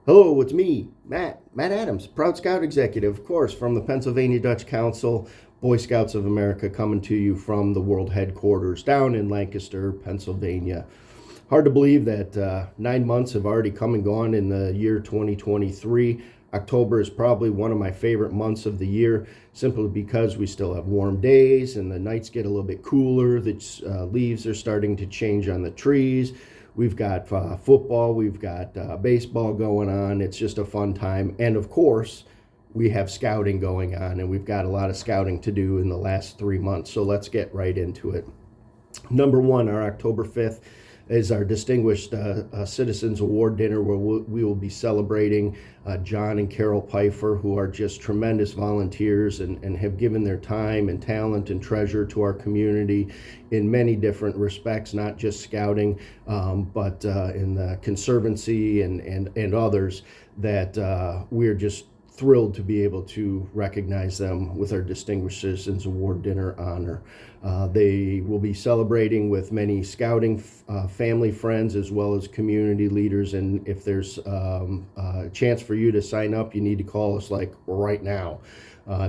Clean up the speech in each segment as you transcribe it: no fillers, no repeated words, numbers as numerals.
Hello, it's me, Matt Adams, Proud Scout Executive, of course, from the Pennsylvania Dutch Council, Boy Scouts of America, coming to you from the world headquarters down in Lancaster, Pennsylvania. Hard to believe that 9 months have already come and gone in the year 2023. October is probably one of my favorite months of the year, simply because we still have warm days and the nights get a little bit cooler. The leaves are starting to change on the trees. We've got football, we've got baseball going on. It's just a fun time. And of course, we have scouting going on, and we've got a lot of scouting to do in the last 3 months. So let's get right into it. Number one, our October 5th is our Distinguished Citizens Award Dinner, where we will be celebrating John and Carol Pfeiffer, who are just tremendous volunteers and have given their time and talent and treasure to our community in many different respects, not just scouting, but in the conservancy and others that we're just thrilled to be able to recognize them with our Distinguished Citizens Award Dinner honor. They will be celebrating with many scouting family friends as well as community leaders, and if there's a chance for you to sign up, you need to call us like right now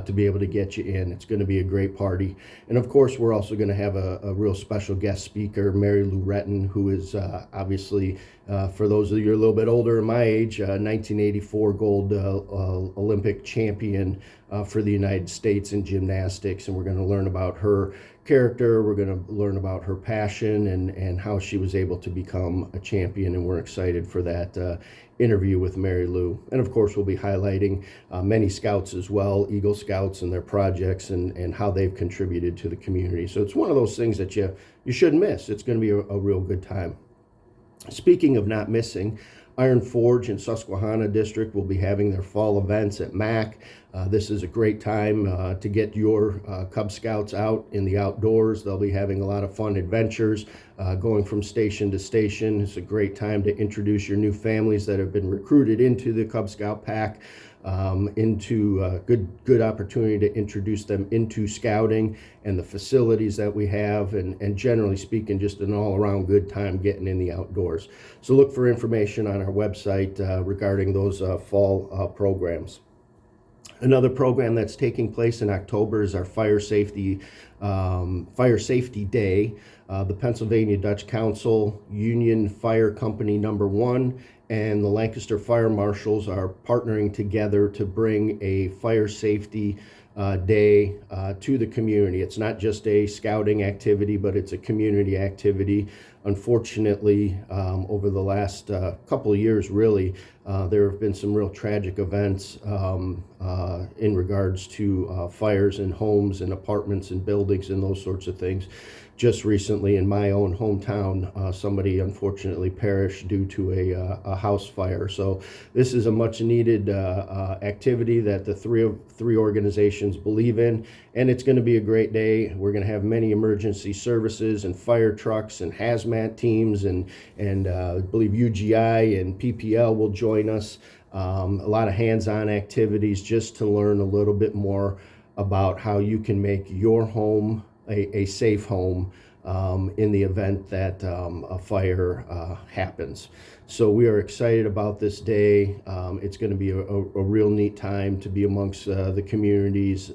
to be able to get you in. It's going to be a great party. And of course, we're also going to have a real special guest speaker, Mary Lou Retton, who is obviously, for those of you a little bit older than my age, 1984 gold Olympic champion for the United States in gymnastics. And we're going to learn about her character. We're going to learn about her passion and how she was able to become a champion. And we're excited for that interview with Mary Lou. And of course, we'll be highlighting many scouts as well, Eagle Scouts and their projects and how they've contributed to the community. So it's one of those things that you shouldn't miss. It's going to be a real good time. Speaking of not missing, Iron Forge and Susquehanna District will be having their fall events at MAC. This is a great time to get your Cub Scouts out in the outdoors. They'll be having a lot of fun adventures going from station to station. It's a great time to introduce your new families that have been recruited into the Cub Scout pack, into a good opportunity to introduce them into scouting and the facilities that we have, and generally speaking, just an all-around good time getting in the outdoors. So look for information on our website regarding those fall programs. Another program that's taking place in October is our Fire Safety Day. The Pennsylvania Dutch Council, Union Fire Company Number 1, and the Lancaster Fire Marshals are partnering together to bring a fire safety day to the community. It's not just a scouting activity, but it's a community activity. Unfortunately, over the last couple of years, really, there have been some real tragic events in regards to fires in homes and apartments and buildings and those sorts of things. Just recently in my own hometown, somebody unfortunately perished due to a house fire. So this is a much needed activity that the three organizations believe in, and it's going to be a great day. We're going to have many emergency services and fire trucks and hazmat teams, and I believe UGI and PPL will join us. A lot of hands-on activities just to learn a little bit more about how you can make your home a safe home in the event that a fire happens. So we are excited about this day. It's going to be a real neat time to be amongst the communities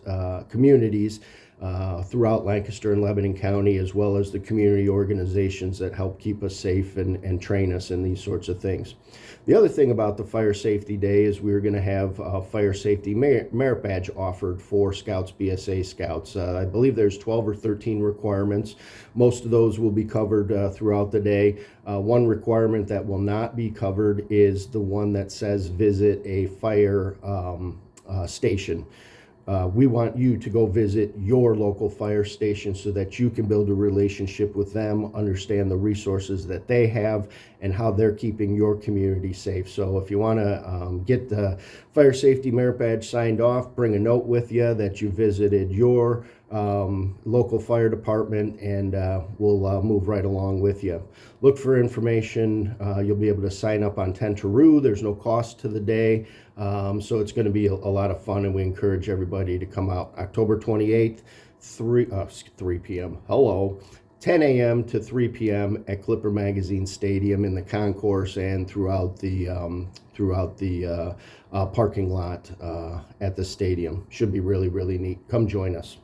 throughout Lancaster and Lebanon County, as well as the community organizations that help keep us safe and train us in these sorts of things. The other thing about the Fire Safety Day is we're going to have a Fire Safety Merit Badge offered for Scouts, BSA Scouts. I believe there's 12 or 13 requirements. Most of those will be covered throughout the day. One requirement that will not be covered is the one that says visit a fire station. We want you to go visit your local fire station so that you can build a relationship with them, understand the resources that they have, and how they're keeping your community safe. So if you want to get the Fire Safety Merit Badge signed off, bring a note with you that you visited your local fire department, and we'll move right along with you. Look for information. You'll be able to sign up on Tentaroo. There's no cost to the day, so it's going to be a lot of fun, and we encourage everybody to come out. October 28th, 3 p.m. Hello. 10 a.m. to 3 p.m. at Clipper Magazine Stadium in the concourse and throughout the parking lot at the stadium. Should be really, really neat. Come join us.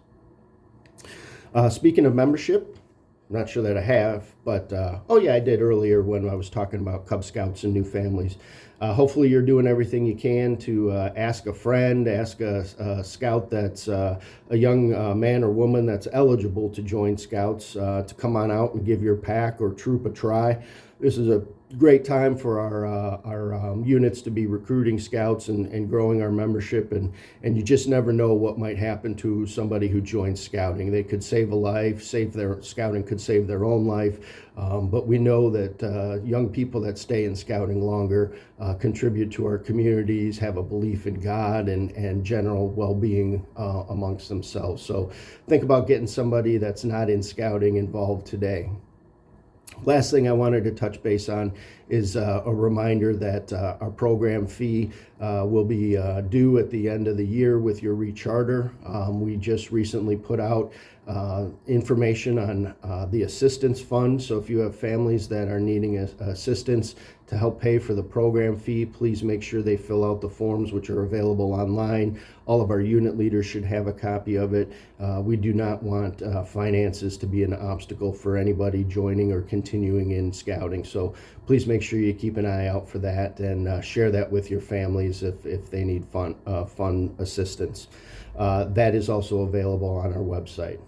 Speaking of membership, not sure that I have, but oh yeah, I did earlier when I was talking about Cub Scouts and new families. Hopefully you're doing everything you can to ask a friend, ask a scout that's a young man or woman that's eligible to join Scouts to come on out and give your pack or troop a try. This is a great time for our units to be recruiting scouts and growing our membership, and you just never know what might happen to somebody who joins scouting. They could save a life, scouting could save their own life, but we know that young people that stay in scouting longer contribute to our communities, have a belief in God and general well-being amongst themselves. So think about getting somebody that's not in scouting involved today. Last thing I wanted to touch base on is a reminder that our program fee will be due at the end of the year with your recharter. We just recently put out information on the assistance fund. So if you have families that are needing assistance to help pay for the program fee, please make sure they fill out the forms, which are available online. All of our unit leaders should have a copy of it. We do not want finances to be an obstacle for anybody joining or continuing in scouting. So please make sure you keep an eye out for that and share that with your families if they need fund assistance. That is also available on our website.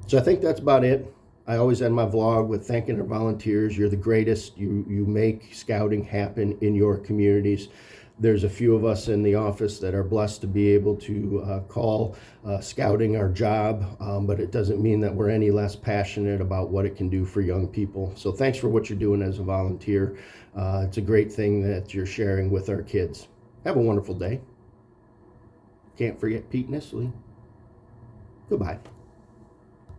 So I think that's about it. I always end my vlog with thanking our volunteers. You're the greatest. You make scouting happen in your communities. There's a few of us in the office that are blessed to be able to call scouting our job, but it doesn't mean that we're any less passionate about what it can do for young people. So thanks for what you're doing as a volunteer. It's a great thing that you're sharing with our kids. Have a wonderful day. Can't forget Pete Nisley. Goodbye.